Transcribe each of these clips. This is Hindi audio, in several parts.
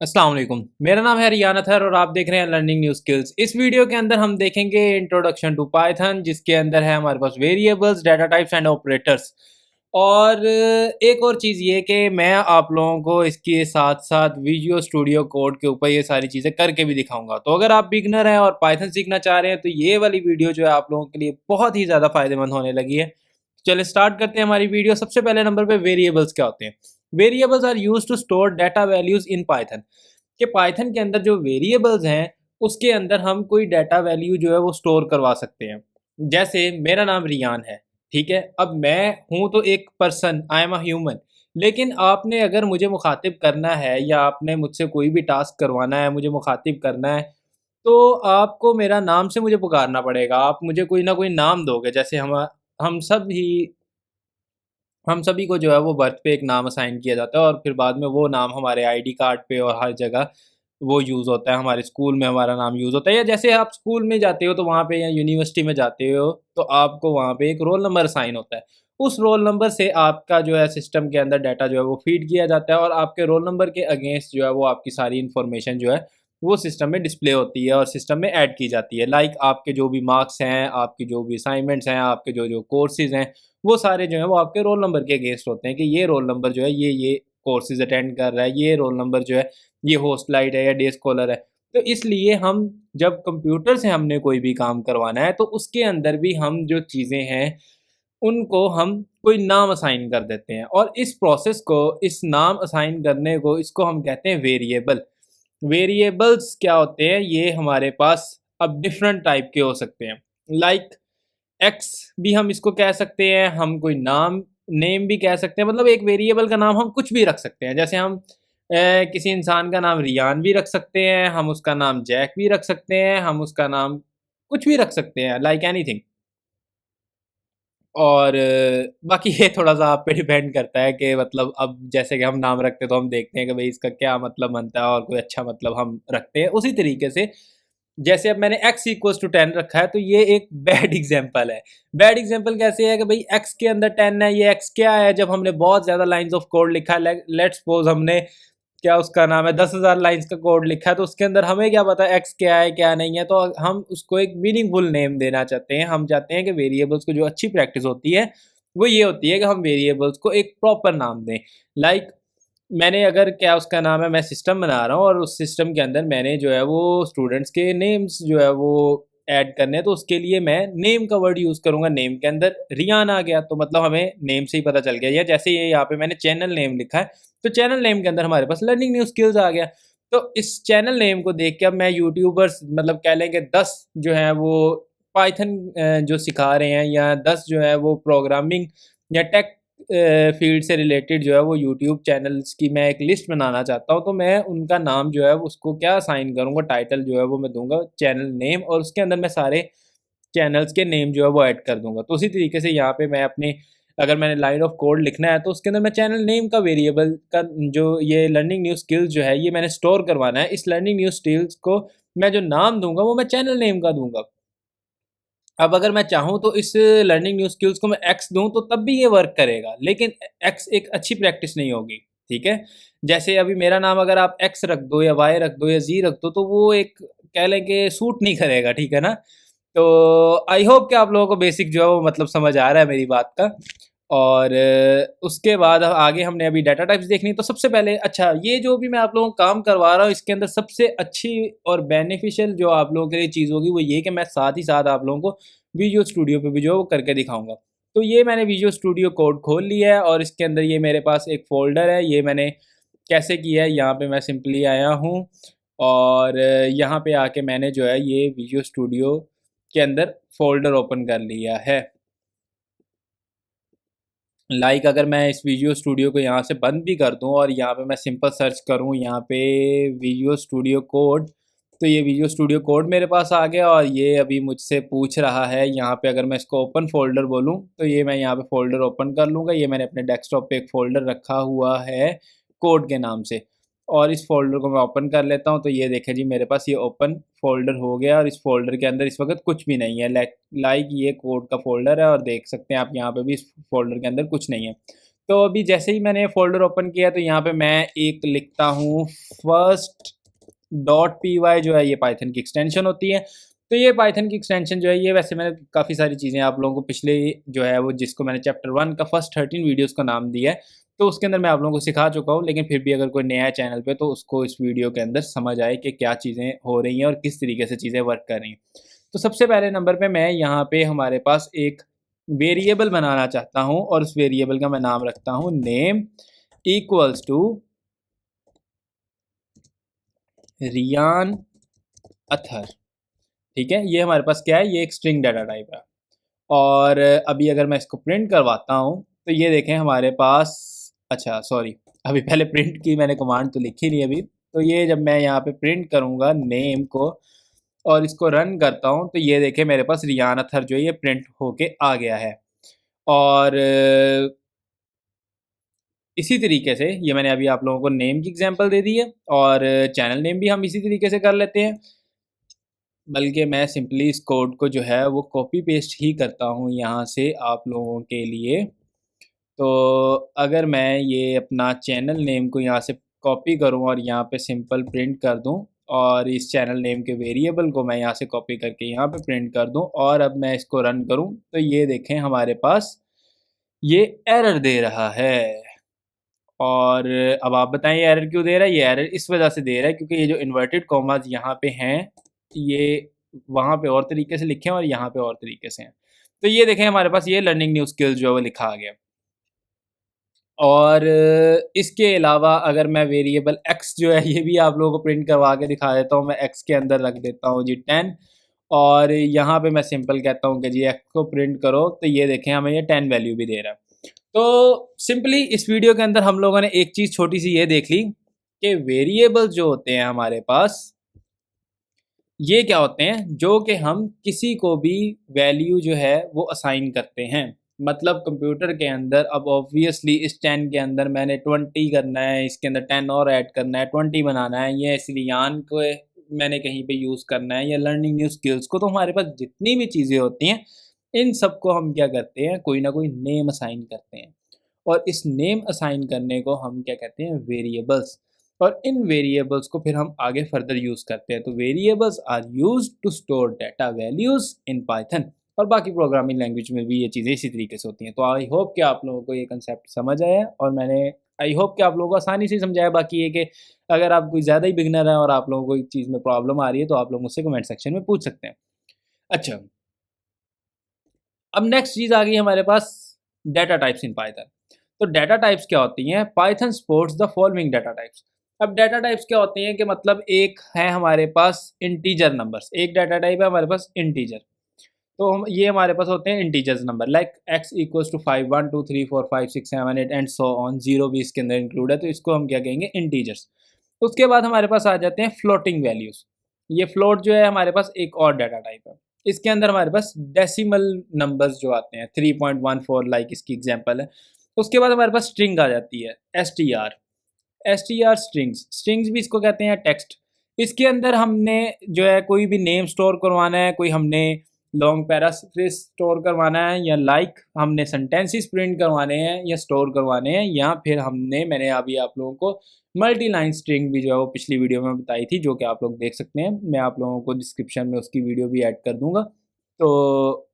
अस्सलाम वालेकुम। मेरा नाम है रियान अतहर और आप देख रहे हैं लर्निंग न्यू स्किल्स। इस वीडियो के अंदर हम देखेंगे इंट्रोडक्शन टू पाइथन, जिसके अंदर है हमारे पास variables, data types and operators. और एक और चीज़ ये कि मैं आप लोगों को इसके साथ-साथ विजुअल स्टूडियो कोड के ऊपर ये सारी चीज़ें करके भी दिखाऊँगा। तो अगर आप बिगिनर हैं और पाइथन सीखना चाह रहे हैं तो ये वाली वीडियो जो है आप लोगों के लिए बहुत ही ज़्यादा फ़ायदेमंद होने लगी है। चलिए स्टार्ट करते हैं हमारी वीडियो। सबसे पहले नंबर पे वेरिएबल्स क्या होते हैं? Variables are used to store data values in Python. कि पाइथन के अंदर जो वेरिएबल्स हैं, उसके अंदर हम कोई डाटा वैल्यू जो है वो स्टोर करवा सकते हैं। जैसे मेरा नाम रियान है, ठीक है? अब मैं हूँ तो एक person, I am a human. लेकिन आपने अगर मुझे मुखातिब करना है या आपने मुझसे कोई भी टास्क करवाना है, मुझे मुखातिब करना है, तो आपको मेरा नाम से मुझे पुकारना पड़ेगा। आप मुझे कोई ना कोई नाम दोगे। जैसे हम सब ही हम सभी को जो है वो बर्थ पे एक नाम असाइन किया जाता है और फिर बाद में वो नाम हमारे आईडी कार्ड पे और हर जगह वो यूज़ होता है। हमारे स्कूल में हमारा नाम यूज़ होता है, या जैसे आप स्कूल में जाते हो तो वहाँ पे, या यूनिवर्सिटी में जाते हो तो आपको वहाँ पे एक रोल नंबर असाइन होता है। उस रोल नंबर से आपका जो है सिस्टम के अंदर डाटा जो है वो फीड किया जाता है और आपके रोल नंबर के अगेंस्ट जो है वो आपकी सारी इन्फॉर्मेशन जो है वो सिस्टम में डिस्प्ले होती है और सिस्टम में ऐड की जाती है। लाइक आपके जो भी मार्क्स हैं, आपकी जो भी असाइनमेंट्स हैं, आपके जो कोर्सेज़ हैं, वो सारे जो हैं वो आपके रोल नंबर के अगेंस्ट होते हैं कि ये रोल नंबर जो है ये कोर्सेज़ अटेंड कर रहा है, ये रोल नंबर जो है ये होस्टलाइट है या डे स्कॉलर है। तो इसलिए हम जब कंप्यूटर से हमने कोई भी काम करवाना है तो उसके अंदर भी हम जो चीज़ें हैं, उनको हम कोई नाम असाइन कर देते हैं और इस प्रोसेस को, इस नाम असाइन करने को, इसको हम कहते हैं वेरिएबल। वेरिएबल्स क्या होते हैं? ये हमारे पास अब डिफरेंट टाइप के हो सकते हैं। लाइक एक्स भी हम इसको कह सकते हैं, हम कोई नेम भी कह सकते हैं, मतलब एक वेरिएबल का नाम हम कुछ भी रख सकते हैं। जैसे हम किसी इंसान का नाम रियान भी रख सकते हैं, हम उसका नाम जैक भी रख सकते हैं, हम उसका नाम कुछ भी रख सकते हैं, लाइक एनीथिंग। और बाकी ये थोड़ा-सा आप पे डिपेंड करता है कि मतलब अब जैसे कि हम नाम रखते हैं तो हम देखते हैं कि भई इसका क्या मतलब बनता है और कोई अच्छा मतलब हम रखते हैं। उसी तरीके से जैसे अब मैंने x इक्वल्स टू 10 रखा है तो ये एक बैड एग्ज़ाम्पल है। बैड एग्ज़ाम्पल कैसे है कि भई x के अंदर 10 है, ये x क्या है? जब हमने बहुत ज़्यादा लाइन्स ऑफ कोड लिखा है, लेट्स सपोज़ हमने क्या उसका नाम है 10,000 लाइन्स का कोड लिखा है, तो उसके अंदर हमें क्या पता एक्स क्या है, क्या नहीं है। तो हम उसको एक मीनिंगफुल नेम देना चाहते हैं। हम चाहते हैं कि वेरिएबल्स को जो अच्छी प्रैक्टिस होती है, वो ये होती है कि हम वेरिएबल्स को एक प्रॉपर नाम दें। लाइक मैंने अगर क्या उसका नाम है, मैं सिस्टम बना रहा हूँ और उस सिस्टम के अंदर मैंने जो है वो स्टूडेंट्स के नेम्स जो है वो ऐड करने हैं, तो उसके लिए मैं नेम का वर्ड यूज़ करूँगा। नेम के अंदर रियान आ गया तो मतलब हमें नेम से ही पता चल गया, या जैसे ये यहाँ पे मैंने चैनल नेम लिखा है, तो चैनल नेम के अंदर हमारे पास लर्निंग न्यू स्किल्स आ गया। तो इस चैनल नेम को देख के अब मैं यूट्यूबर्स, मतलब कह लें कि 10 जो हैं वो पाइथन जो सिखा रहे हैं, या 10 जो है वो प्रोग्रामिंग या टेक फ़ील्ड से रिलेटेड जो है वो यूट्यूब चैनल्स की मैं एक लिस्ट बनाना चाहता हूँ, तो मैं उनका नाम जो है उसको क्या असाइन करूँगा, टाइटल जो है वो मैं दूँगा चैनल नेम, और उसके अंदर मैं सारे चैनल्स के नेम जो है वो ऐड कर दूँगा। तो उसी तरीके से यहाँ पे मैं अपने, अगर मैंने लाइन ऑफ कोड लिखना है तो उसके अंदर मैं चैनल नेम का वेरिएबल का जो ये लर्निंग न्यू स्किल्स जो है ये मैंने स्टोर करवाना है। इस लर्निंग न्यू स्किल्स को मैं जो नाम दूँगा वो मैं चैनल नेम का दूँगा। अब अगर मैं चाहूँ तो इस लर्निंग न्यू स्किल्स को मैं एक्स दूँ तो तब भी ये वर्क करेगा, लेकिन एक्स एक अच्छी प्रैक्टिस नहीं होगी, ठीक है? जैसे अभी मेरा नाम अगर आप एक्स रख दो या वाई रख दो या ज़ी रख दो तो वो एक कह लें कि सूट नहीं करेगा, ठीक है ना? तो आई होप कि आप लोगों को बेसिक जो है वो मतलब समझ आ रहा है मेरी बात का। और उसके बाद आगे हमने अभी डाटा टाइप्स देखनी, तो सबसे पहले अच्छा, ये जो भी मैं आप लोगों को काम करवा रहा हूँ इसके अंदर सबसे अच्छी और बेनिफिशियल जो आप लोगों के लिए चीज़ होगी वो ये कि मैं साथ ही साथ आप लोगों को विजुअल स्टूडियो पे भी जो है वो करके दिखाऊँगा। तो ये मैंने विजुअल स्टूडियो कोड खोल लिया है और इसके अंदर ये मेरे पास एक फ़ोल्डर है। ये मैंने कैसे किया है, यहाँ पे मैं सिंपली आया हूँ और यहाँ पे आके मैंने जो है ये विजुअल स्टूडियो के अंदर फ़ोल्डर ओपन कर लिया है। अगर मैं इस विजुअल स्टूडियो को यहाँ से बंद भी कर दूँ और यहाँ पे मैं सिंपल सर्च करूँ यहाँ पे विजुअल स्टूडियो कोड, तो ये विजुअल स्टूडियो कोड मेरे पास आ गया और ये अभी मुझसे पूछ रहा है यहाँ पे, अगर मैं इसको ओपन फ़ोल्डर बोलूँ तो ये मैं यहाँ पे फ़ोल्डर ओपन कर लूँगा। ये मैंने अपने डेस्कटॉप पे एक फ़ोल्डर रखा हुआ है कोड के नाम से, और इस फ़ोल्डर को मैं ओपन कर लेता हूँ। तो ये देखें जी, मेरे पास ये ओपन फ़ोल्डर हो गया और इस फ़ोल्डर के अंदर इस वक़्त कुछ भी नहीं है। ये कोड का फ़ोल्डर है और देख सकते हैं आप यहाँ पे भी इस फ़ोल्डर के अंदर कुछ नहीं है। तो अभी जैसे ही मैंने फ़ोल्डर ओपन किया तो यहाँ पे मैं एक लिखता हूँ फर्स्ट डॉट पी वाई, जो है ये पाइथन की एक्सटेंशन होती है। तो ये पाइथन की एक्सटेंशन जो है ये, वैसे मैंने काफ़ी सारी चीज़ें आप लोगों को पिछले जो है वो, जिसको मैंने चैप्टर 1 का फर्स्ट 13 वीडियोज़ का नाम दिया है, तो उसके अंदर मैं आप लोगों को सिखा चुका हूँ। लेकिन फिर भी अगर कोई नया है चैनल पे, तो उसको इस वीडियो के अंदर समझ आए कि क्या चीज़ें हो रही हैं और किस तरीके से चीज़ें वर्क कर रही हैं। तो सबसे पहले नंबर पे मैं यहाँ पे हमारे पास एक वेरिएबल बनाना चाहता हूँ और उस वेरिएबल का मैं नाम रखता हूँ name equals to Riyan Athar. ठीक है, ये हमारे पास क्या है, ये एक स्ट्रिंग डाटा टाइप है। और अभी अगर मैं इसको प्रिंट करवाता हूँ तो ये देखें हमारे पास, अच्छा सॉरी, अभी पहले प्रिंट की मैंने कमांड तो लिखी नहीं अभी। तो ये जब मैं यहाँ पे प्रिंट करूँगा नेम को और इसको रन करता हूँ, तो ये देखें मेरे पास रियान अथर जो है ये प्रिंट होके आ गया है। और इसी तरीके से ये मैंने अभी आप लोगों को नेम की एग्जांपल दे दी है, और चैनल नेम भी हम इसी तरीके से कर लेते हैं। बल्कि मैं सिंपली इस कोड को जो है वो कॉपी पेस्ट ही करता हूँ यहाँ से आप लोगों के लिए। तो अगर मैं ये अपना चैनल नेम को यहाँ से कॉपी करूँ और यहाँ पे सिंपल प्रिंट कर दूँ, और इस चैनल नेम के वेरिएबल को मैं यहाँ से कॉपी करके यहाँ पे प्रिंट कर दूँ, और अब मैं इसको रन करूँ, तो ये देखें हमारे पास ये एरर दे रहा है। और अब आप बताएं ये एरर क्यों दे रहा है? ये एरर इस वजह से दे रहा है क्योंकि ये जो इन्वर्टेड कॉमास यहाँ पे हैं, ये वहाँ पे और तरीके से लिखे हैं और यहाँ पे और तरीके से हैं। तो ये देखें हमारे पास ये लर्निंग न्यू स्किल्स जो है वो लिखा आ गया। और इसके अलावा अगर मैं वेरिएबल एक्स जो है ये भी आप लोगों को प्रिंट करवा के दिखा देता हूँ। मैं एक्स के अंदर रख देता हूँ जी 10, और यहाँ पे मैं सिंपल कहता हूँ कि जी एक्स को प्रिंट करो, तो ये देखें हमें ये 10 वैल्यू भी दे रहा है। तो सिंपली इस वीडियो के अंदर हम लोगों ने एक चीज़ छोटी सी ये देख ली कि वेरिएबल्स जो होते हैं हमारे पास, ये क्या होते हैं, जो कि हम किसी को भी वैल्यू जो है वो असाइन करते हैं। मतलब कंप्यूटर के अंदर अब ऑब्वियसली इस 10 के अंदर मैंने 20 करना है, इसके अंदर 10 और ऐड करना है, 20 बनाना है, ये सिलियान को मैंने कहीं पे यूज़ करना है, या लर्निंग न्यू स्किल्स को। तो हमारे पास जितनी भी चीज़ें होती हैं, इन सबको हम क्या करते हैं, कोई ना कोई नेम असाइन करते हैं। और इस नेम असाइन करने को हम क्या कहते हैं, वेरिएबल्स। और इन वेरिएबल्स को फिर हम आगे फर्दर यूज़ करते हैं। तो variables are used to store data values in Python, और बाकी प्रोग्रामिंग लैंग्वेज में भी ये चीज़ें इसी तरीके से होती हैं। तो आई होप कि आप लोगों को ये कंसेप्ट समझ आया, और मैंने आई होप कि आप लोगों को आसानी से समझाया। बाकी ये कि अगर आप कोई ज़्यादा ही बिगनर है और आप लोगों को इस चीज़ में प्रॉब्लम आ रही है, तो आप लोग मुझसे कमेंट सेक्शन में पूछ सकते हैं। अच्छा, अब नेक्स्ट चीज़ आ गई हमारे पास, डाटा टाइप्स इन पाइथन। तो डाटा टाइप्स क्या होती हैं? Python supports the following data types. अब डाटा टाइप्स क्या होती हैं कि मतलब एक है हमारे पास इंटीजर नंबर्स, एक डाटा टाइप है हमारे पास इंटीजर। तो हम ये हमारे पास होते हैं integers number, like X equals to 5 1 2 3 4 5 6 7 8 and so on, zero भी इसके अंदर इंक्लूड है, तो इसको हम क्या कहेंगे, इंटीजर्स। उसके बाद हमारे पास आ जाते हैं फ्लोटिंग वैल्यूज़। ये फ्लोट जो है हमारे पास एक और डाटा टाइप है। इसके अंदर हमारे पास डेसिमल नंबर्स जो आते हैं 3.14, लाइक इसकी एग्जांपल है। उसके बाद हमारे पास स्ट्रिंग आ जाती है, S T R. S T R strings, strings भी इसको कहते हैं, टेक्स्ट। इसके अंदर हमने जो है कोई भी नेम स्टोर करवाना है, कोई हमने लॉन्ग पैराफ्रेज स्टोर करवाना है, या लाइक हमने सेंटेंसेस प्रिंट करवाने हैं या स्टोर करवाने हैं, या फिर हमने, मैंने अभी आप लोगों को मल्टी लाइन स्ट्रिंग भी जो है वो पिछली वीडियो में बताई थी, जो कि आप लोग देख सकते हैं। मैं आप लोगों को डिस्क्रिप्शन में उसकी वीडियो भी ऐड कर दूंगा। तो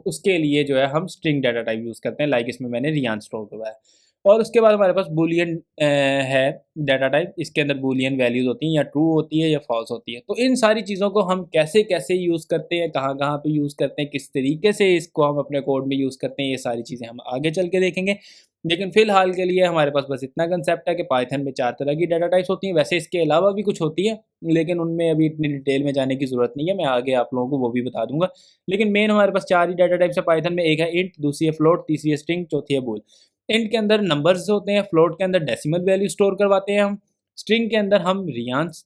उसके लिए जो है हम स्ट्रिंग डाटा टाइप यूज़ करते हैं, लाइक इसमें मैंने रियान स्टोर करवाया। और उसके बाद हमारे पास बूलियन है डाटा टाइप। इसके अंदर बूलियन वैल्यूज़ होती हैं, या ट्रू होती है या फॉल्स होती है। तो इन सारी चीज़ों को हम कैसे कैसे यूज़ करते हैं, कहाँ कहाँ पे यूज़ करते हैं, किस तरीके से इसको हम अपने कोड में यूज़ करते हैं, ये सारी चीज़ें हम आगे चल के देखेंगे। लेकिन फ़िलहाल के लिए हमारे पास बस इतना कंसेप्ट है कि पाइथन में 4 तरह की डाटा टाइप्स होती हैं। वैसे इसके अलावा भी कुछ होती हैं, लेकिन उनमें अभी इतनी डिटेल में जाने की ज़रूरत नहीं है, मैं आगे आप लोगों को वो भी बता दूँगा। लेकिन मेन हमारे पास 4 ही डाटा टाइप्स है पाइथन में। एक है इंट, दूसरी है फ्लोट, तीसरी है स्ट्रिंग, चौथी है बूल। इंट के अंदर नंबर्स होते हैं, फ्लोट के अंदर डेसिमल वैल्यू स्टोर करवाते हैं हम, स्ट्रिंग के अंदर हम रियान्स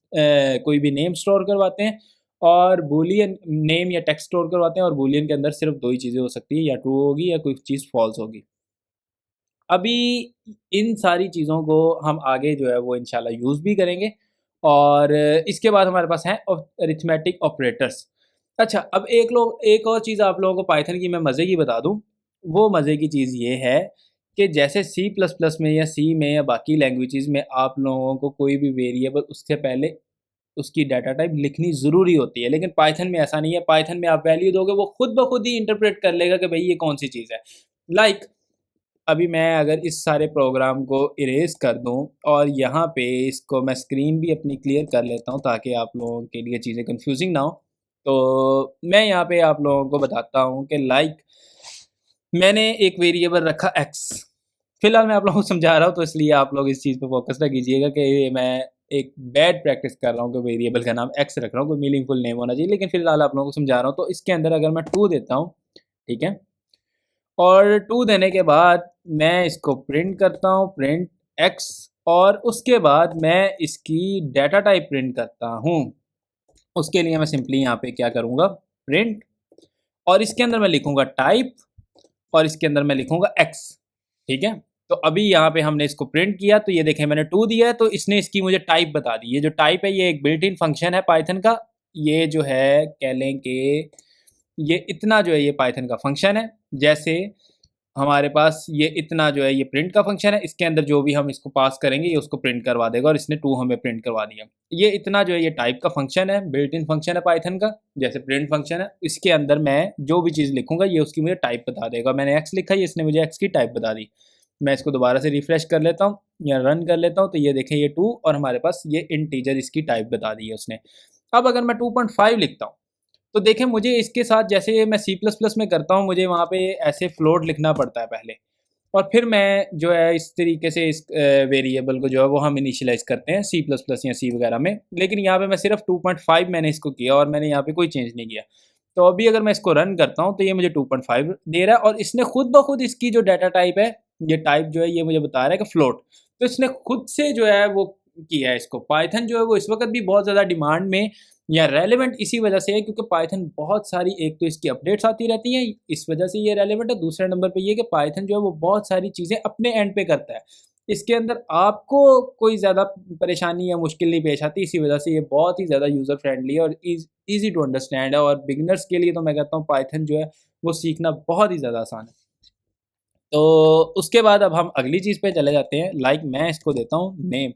कोई भी नेम स्टोर करवाते हैं, और बूलियन नेम या टेक्स्ट स्टोर करवाते हैं। और बूलियन के अंदर सिर्फ 2 ही चीज़ें हो सकती है, या ट्रू होगी या कोई चीज़ फॉल्स होगी। अभी इन सारी चीज़ों को हम आगे जो है वो इंशाल्लाह यूज़ भी करेंगे। और इसके बाद हमारे पास हैं अरिथमेटिक ऑपरेटर्स। अच्छा, अब एक और चीज़ आप लोगों को पाइथन की मैं मज़े की बता दूँ। वो मज़े की चीज़ ये है कि जैसे सी प्लस प्लस में या सी में या बाकी लैंग्वेजेस में आप लोगों को कोई भी वेरिएबल उससे पहले उसकी डाटा टाइप लिखनी ज़रूरी होती है, लेकिन पाइथन में ऐसा नहीं है। पाइथन में आप वैल्यू दोगे, वो खुद ब खुद ही इंटरप्रेट कर लेगा कि भाई ये कौन सी चीज़ है। लाइक अभी मैं अगर इस सारे प्रोग्राम को इरेज़ कर दूँ और यहाँ पे इसको मैं स्क्रीन भी अपनी क्लियर कर लेता हूँ ताकि आप लोगों के लिए चीज़ें कन्फ्यूजिंग ना हो। तो मैं यहाँ पे आप लोगों को बताता हूँ कि लाइक मैंने एक वेरिएबल रखा एक्स। फिलहाल मैं आप लोगों को समझा रहा हूँ, तो इसलिए आप लोग इस चीज़ पे फोकस ना कीजिएगा कि मैं एक बैड प्रैक्टिस कर रहा हूँ कि वेरिएबल का नाम एक्स रख रहा हूँ, कोई मीनिंगफुल नेम होना चाहिए। लेकिन फिलहाल आप लोगों को समझा रहा हूँ, तो इसके अंदर अगर मैं 2 देता हूँ, ठीक है? और 2 देने के बाद मैं इसको प्रिंट करता हूँ, प्रिंट एक्स, और उसके बाद मैं इसकी डाटा टाइप प्रिंट करता हूँ। उसके लिए मैं सिंपली यहाँ पे क्या करूँगा, प्रिंट, और इसके अंदर मैं लिखूँगा टाइप, और इसके अंदर मैं लिखूँगा एक्स, ठीक है? तो अभी यहाँ पे हमने इसको प्रिंट किया, तो ये देखें मैंने 2 दिया है, तो इसने इसकी मुझे टाइप बता दी। ये जो टाइप है ये एक बिल्ट इन फंक्शन है पाइथन का। ये जो है कह लें कि ये इतना जो है ये पाइथन का फंक्शन है। जैसे हमारे पास ये इतना जो है ये प्रिंट का फंक्शन है, इसके अंदर जो भी हम इसको पास करेंगे ये उसको प्रिंट करवा देगा, और इसने 2 हमें प्रिंट करवा दिया। ये इतना जो है ये टाइप का फंक्शन है, बिल्ट इन फंक्शन है पाइथन का, जैसे प्रिंट फंक्शन है। इसके अंदर मैं जो भी चीज़ लिखूँगा ये उसकी मुझे टाइप बता देगा। मैंने एक्स लिखा है, इसने मुझे एक्स की टाइप बता दी। मैं इसको दोबारा से रिफ्रेश कर लेता हूँ या रन कर लेता हूँ, तो ये देखें ये 2, और हमारे पास ये इंटीजर इसकी टाइप बता दी है उसने। अब अगर मैं 2.5 लिखता हूँ, तो देखें मुझे इसके साथ जैसे मैं सी प्लस प्लस में करता हूँ, मुझे वहाँ पे ऐसे फ्लोट लिखना पड़ता है पहले, और फिर मैं जो है इस तरीके से इस वेरिएबल को जो है वो हम इनिशियलाइज़ करते हैं सी प्लस प्लस या सी वगैरह में। लेकिन यहाँ पे मैं सिर्फ 2.5 मैंने इसको किया, और मैंने यहाँ पे कोई चेंज नहीं किया। तो अभी अगर मैं इसको रन करता हूँ, तो ये मुझे 2.5 दे रहा है, और इसने खुद ब खुद इसकी जो डाटा टाइप है, ये टाइप जो है ये मुझे बता रहा है कि फ्लोट। तो इसने खुद से जो है वो किया है इसको। पाइथन जो है वो इस वक़्त भी बहुत ज़्यादा डिमांड में या रेलेवेंट इसी वजह से है, क्योंकि पाइथन बहुत सारी, एक तो इसकी अपडेट्स आती रहती हैं, इस वजह से ये रेलेवेंट है। दूसरे नंबर पे ये कि पाइथन जो है वो बहुत सारी चीज़ें अपने एंड पे करता है। इसके अंदर आपको कोई ज़्यादा परेशानी या मुश्किल नहीं पेश आती, इसी वजह से ये बहुत ही ज़्यादा यूज़र फ्रेंडली है और ईज़ी टू अंडरस्टैंड है, और बिगिनर्स के लिए तो मैं कहता हूँ पाइथन जो है वो सीखना बहुत ही ज़्यादा आसान है। तो उसके बाद अब हम अगली चीज़ पे चले जाते हैं। लाइक मैं इसको देता हूँ नेम।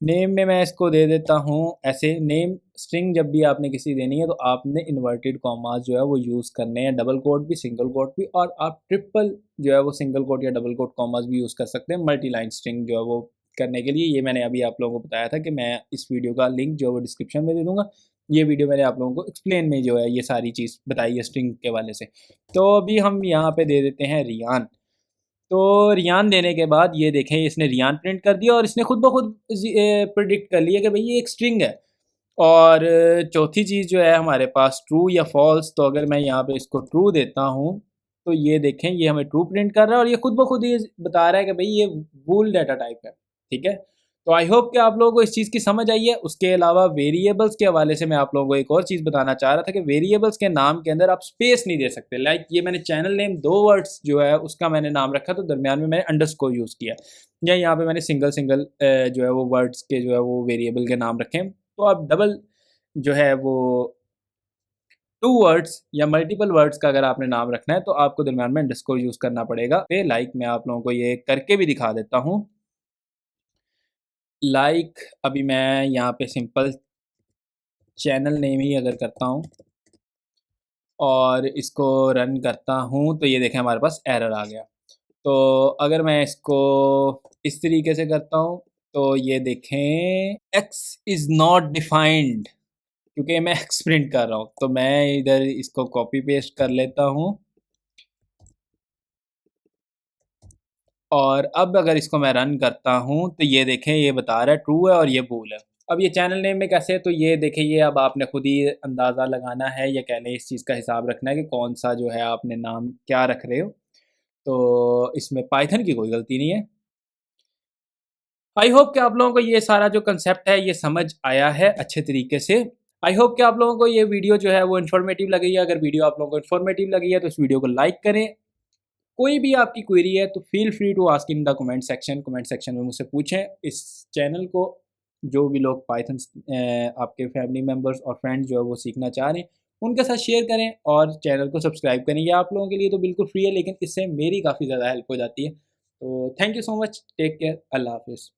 नेम में मैं इसको दे देता हूँ ऐसे, नेम स्ट्रिंग जब भी आपने किसी देनी है तो आपने इन्वर्टेड कॉमास जो है वो यूज़ करने हैं, डबल कोट भी, सिंगल कोट भी, और आप ट्रिपल जो है वो सिंगल कोट या डबल कोट कॉमास भी यूज़ कर सकते हैं मल्टी लाइन स्ट्रिंग जो है वो करने के लिए। ये मैंने अभी आप लोगों को बताया था कि मैं इस वीडियो का लिंक जो है वो डिस्क्रिप्शन में दे दूँगा। ये वीडियो मैंने आप लोगों को एक्सप्लेन में जो है ये सारी चीज़ बताई है स्ट्रिंग के वाले से। तो अभी हम यहाँ पे दे देते हैं रियान। तो रियान देने के बाद ये देखें इसने रियान प्रिंट कर दिया, और इसने खुद ब खुद प्रिडिक्ट कर लिया कि भाई ये एक स्ट्रिंग है। और चौथी चीज़ जो है हमारे पास ट्रू या फॉल्स। तो अगर मैं यहाँ पे इसको ट्रू देता हूँ, तो ये देखें ये हमें ट्रू प्रिंट कर रहा है, और ये खुद ब खुद ये बता रहा है कि भाई ये बूल डाटा टाइप है, ठीक है। तो आई होप कि आप लोगों को इस चीज़ की समझ आई है। उसके अलावा वेरिएबल्स के हवाले से मैं आप लोगों को एक और चीज़ बताना चाह रहा था कि वेरिएबल्स के नाम के अंदर आप स्पेस नहीं दे सकते। लाइक ये मैंने चैनल नेम 2 वर्ड्स जो है उसका मैंने नाम रखा, तो दरमियान में मैंने अंडरस्कोर यूज़ किया, या यहाँ पे मैंने सिंगल सिंगल जो है वो वर्ड्स के जो है वो वेरिएबल के नाम रखे। तो आप डबल जो है वो 2 वर्ड्स या मल्टीपल वर्ड्स का अगर आपने नाम रखना है, तो आपको दरमियान में अंडरस्कोर यूज़ करना पड़ेगा। लाइक मैं आप लोगों को ये करके भी दिखा देता हूँ। लाइक अभी मैं यहाँ पे सिंपल चैनल नेम ही अगर करता हूँ और इसको रन करता हूँ, तो ये देखें हमारे पास एरर आ गया। तो अगर मैं इसको इस तरीके से करता हूँ, तो ये देखें एक्स इज़ नॉट डिफाइंड, क्योंकि मैं एक्स प्रिंट कर रहा हूँ। तो मैं इधर इसको कॉपी पेस्ट कर लेता हूँ, और अब अगर इसको मैं रन करता हूँ, तो ये देखें ये बता रहा है ट्रू है और ये बूल है। अब ये चैनल नेम में कैसे है, तो ये देखें ये अब आपने खुद ही अंदाज़ा लगाना है, या कह लें इस चीज़ का हिसाब रखना है कि कौन सा जो है आपने नाम क्या रख रहे हो। तो इसमें पाइथन की कोई गलती नहीं है। आई होप कि आप लोगों को ये सारा जो कंसेप्ट है ये समझ आया है अच्छे तरीके से। आई होप कि आप लोगों को ये वीडियो जो है वो इन्फॉर्मेटिव लगी है। अगर वीडियो आप लोगों को इन्फॉर्मेटिव लगी है तो इस वीडियो को लाइक करें। कोई भी आपकी क्वेरी है तो feel free to ask in the comment section में मुझसे पूछें। इस चैनल को जो भी लोग पाइथन आपके फैमिली मेम्बर्स और फ्रेंड्स जो है वो सीखना चाह रहे हैं उनके साथ शेयर करें, और चैनल को सब्सक्राइब करें। ये आप लोगों के लिए तो बिल्कुल फ्री है, लेकिन इससे मेरी काफ़ी ज़्यादा हेल्प हो जाती है। तो thank you so much, take care, अल्लाह हाफ़िज़।